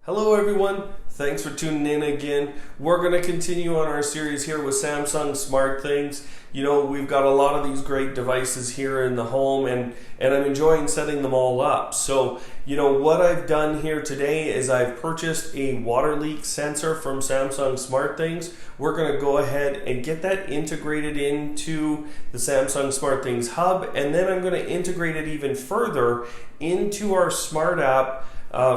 Hello everyone, thanks for tuning in again. We're going to continue on our series here with Samsung SmartThings. You know, we've got a lot of these great devices here in the home and I'm enjoying setting them all up. So, you know, what I've done here today is I've purchased a water leak sensor from Samsung SmartThings. We're going to go ahead and get that integrated into the Samsung SmartThings hub, and then I'm going to integrate it even further into our SmartApp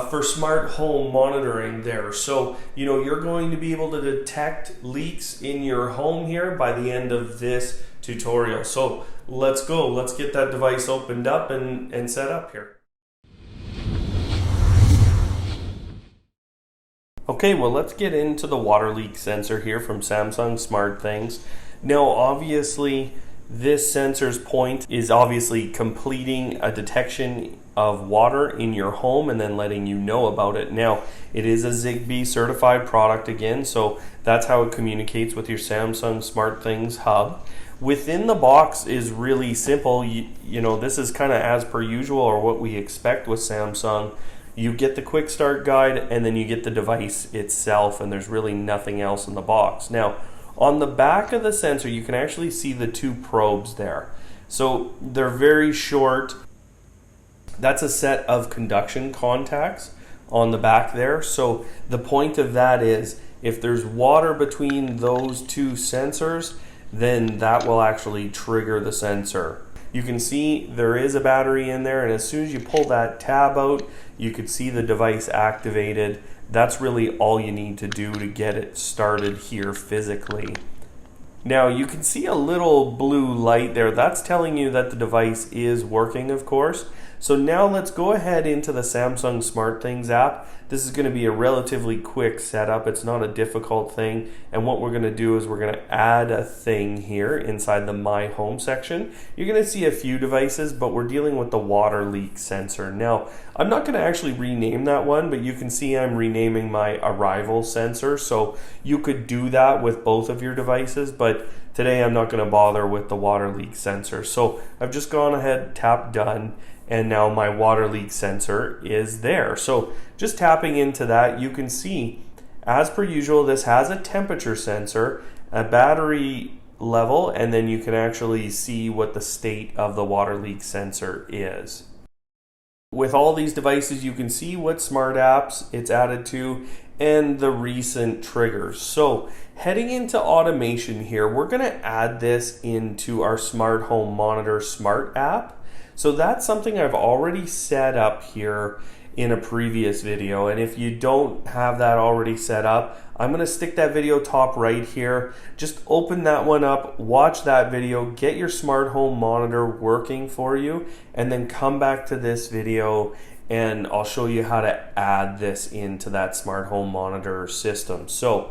for smart home monitoring there. So, you know, you're going to be able to detect leaks in your home here by the end of this tutorial. So let's go. Let's get that device opened up and set up here. Okay, well, let's get into the water leak sensor here from Samsung SmartThings. Now, obviously, this sensor's point is obviously completing a detection of water in your home and then letting you know about it. Now, it is a Zigbee certified product again, so that's how it communicates with your Samsung SmartThings hub. Within the box is really simple. You know, this is kind of as per usual, or what we expect with Samsung. You get the quick start guide and then you get the device itself, and there's really nothing else in the box. Now, on the back of the sensor, you can actually see the two probes there. So they're very short. That's a set of conduction contacts on the back there. So the point of that is, if there's water between those two sensors, then that will actually trigger the sensor. You can see there is a battery in there, and as soon as you pull that tab out, you could see the device activated. That's really all you need to do to get it started here physically. Now, you can see a little blue light there. That's telling you that the device is working, of course. So now let's go ahead into the Samsung SmartThings app. This is going to be a relatively quick setup. It's not a difficult thing. And what we're going to do is we're going to add a thing here inside the My Home section. You're going to see a few devices, but we're dealing with the water leak sensor. Now, I'm not going to actually rename that one, but you can see I'm renaming my arrival sensor. So you could do that with both of your devices, but today I'm not going to bother with the water leak sensor. So I've just gone ahead, tapped done, and now my water leak sensor is there. So just tapping into that, you can see, as per usual, this has a temperature sensor, a battery level, and then you can actually see what the state of the water leak sensor is. With all these devices, you can see what smart apps it's added to and the recent triggers. So heading into automation here, we're going to add this into our smart home monitor smart app. So that's something I've already set up here in a previous video, and if you don't have that already set up, I'm going to stick that video top right here. Just open that one up, watch that video, get your smart home monitor working for you, and then come back to this video and I'll show you how to add this into that smart home monitor system. So,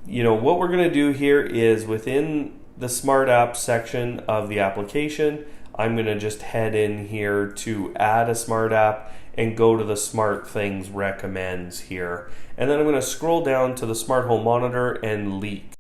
you know, what we're going to do here is within the smart app section of the application, I'm going to just head in here to add a smart app and go to the SmartThings recommends here. And then I'm going to scroll down to the smart home monitor and leak.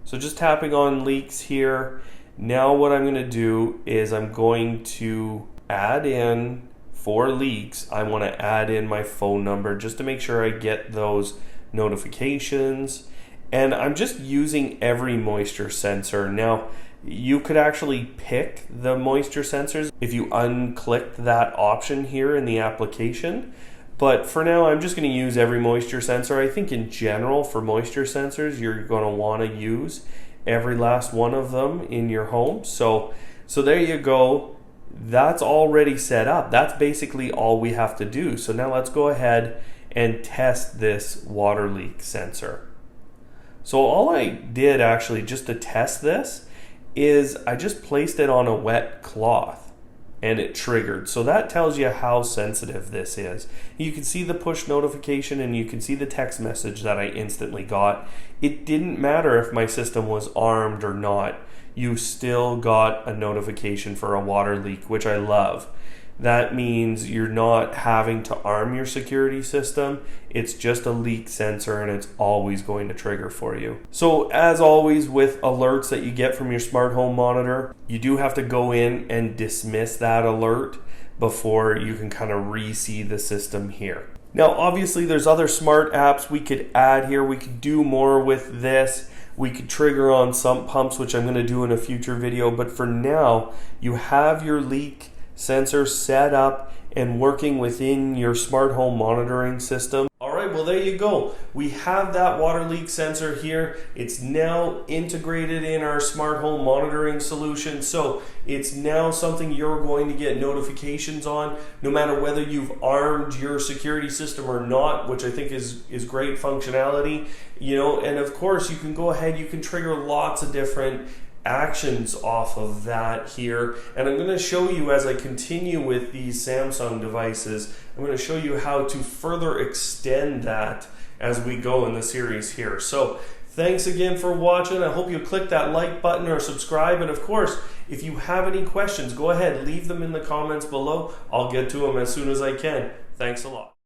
So just tapping on leaks here. Now what I'm going to do is I'm going to add in, for leaks, I want to add in my phone number just to make sure I get those notifications. And I'm just using every moisture sensor. Now, you could actually pick the moisture sensors if you unclicked that option here in the application. But for now, I'm just going to use every moisture sensor. I think in general, for moisture sensors, you're going to want to use every last one of them in your home. So there you go. That's already set up. That's basically all we have to do. So now let's go ahead and test this water leak sensor. So all I did actually just to test this is I just placed it on a wet cloth and it triggered. So that tells you how sensitive this is. You can see the push notification and you can see the text message that I instantly got. It didn't matter if my system was armed or not. You still got a notification for a water leak, which I love. That means you're not having to arm your security system. It's just a leak sensor and it's always going to trigger for you. So as always with alerts that you get from your smart home monitor, you do have to go in and dismiss that alert. before you can kind of re-see the system here. Now, obviously, there's other smart apps we could add here. We could do more with this. We could trigger on sump pumps, which I'm going to do in a future video. But for now, you have your leak sensor set up and working within your smart home monitoring system. All right, well, there you go. We have that water leak sensor here. It's now integrated in our smart home monitoring solution. So it's now something you're going to get notifications on, no matter whether you've armed your security system or not, which I think is great functionality. And of course, you can go ahead, you can trigger lots of different actions off of that here, and I'm going to show you as I continue with these Samsung devices. I'm going to show you how to further extend that as we go in the series here. So thanks again for watching. I hope you click that like button or subscribe, and of course, if you have any questions, go ahead, leave them in the comments below. I'll get to them as soon as I can. Thanks a lot.